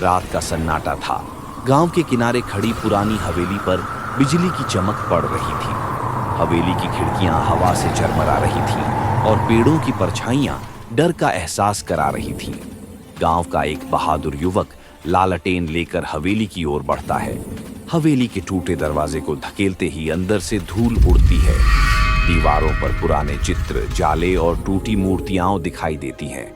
रात का सन्नाटा था। गांव के किनारे खड़ी पुरानी हवेली पर बिजली की चमक पड़ रही थी। हवेली की खिड़कियां हवा से झरमरा रही थीं और पेड़ों की परछाइयां डर का एहसास करा रही थीं। गांव का एक बहादुर युवक लालटेन लेकर हवेली की ओर बढ़ता है। हवेली के टूटे दरवाजे को धकेलते ही अंदर से धूल उड़ती है। दीवारों पर पुराने चित्र, जाले और टूटी मूर्तियां दिखाई देती हैं।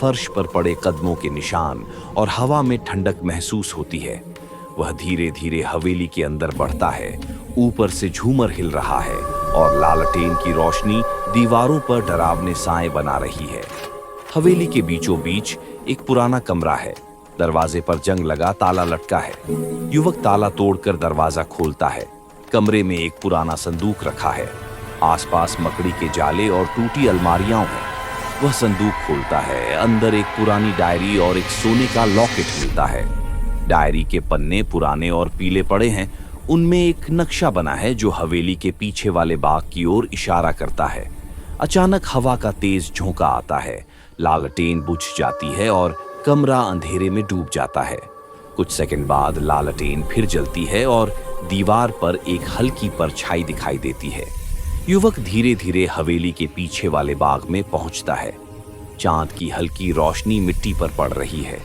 फर्श पर पड़े कदमों के निशान और हवा में ठंडक महसूस होती है। वह धीरे धीरे हवेली के अंदर बढ़ता है। ऊपर से झूमर हिल रहा है और लालटेन की रोशनी दीवारों पर डरावने साए बना रही है। हवेली के बीचों बीच एक पुराना कमरा है। दरवाजे पर जंग लगा ताला लटका है। युवक ताला तोड़कर दरवाजा खोलता है। कमरे में एक पुराना संदूक रखा है। आसपास मकड़ी के जाले और टूटी अलमारियां हैं। वह संदूक खोलता है। अंदर एक पुरानी डायरी और एक सोने का लॉकेट मिलता है। डायरी के पन्ने पुराने और पीले पड़े हैं। उनमें एक नक्शा बना है जो हवेली के पीछे वाले बाग की ओर इशारा करता है। अचानक हवा का तेज झोंका आता है। लालटेन बुझ जाती है और कमरा अंधेरे में डूब जाता है। कुछ सेकंड बाद लालटेन फिर जलती है और दीवार पर एक हल्की परछाई दिखाई देती है। युवक धीरे धीरे हवेली के पीछे वाले बाग में पहुंचता है। चांद की हल्की रोशनी मिट्टी पर पड़ रही है।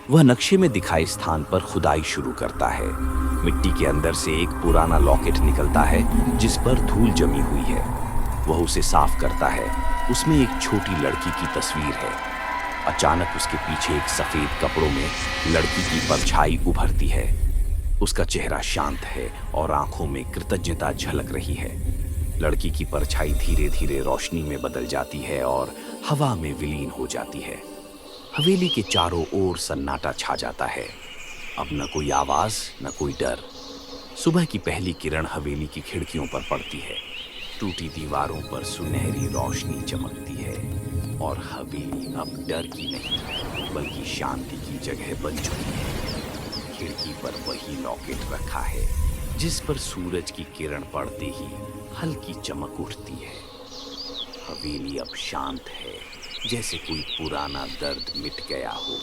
वह नक्शे में दिखाए स्थान पर खुदाई शुरू करता है। मिट्टी के अंदर से एक पुराना लॉकेट निकलता है जिस पर धूल जमी हुई है। वह उसे साफ करता है। उसमें एक छोटी लड़की की तस्वीर है। अचानक उसके पीछे एक सफेद कपड़ों में लड़की की परछाई उभरती है। उसका चेहरा शांत है और आंखों में कृतज्ञता झलक रही है। लड़की की परछाई धीरे धीरे रोशनी में बदल जाती है और हवा में विलीन हो जाती है। हवेली के चारों ओर सन्नाटा छा जाता है। अब न कोई आवाज, न कोई डर। सुबह की पहली किरण हवेली की खिड़कियों पर पड़ती है। टूटी दीवारों पर सुनहरी रोशनी चमकती है और हवेली अब डर की नहीं बल्कि शांति की जगह बन चुकी है। खिड़की पर वही लॉकेट रखा है जिस पर सूरज की किरण पड़ते ही हल्की चमक उठती है। हवेली अब शांत है, जैसे कोई पुराना दर्द मिट गया हो।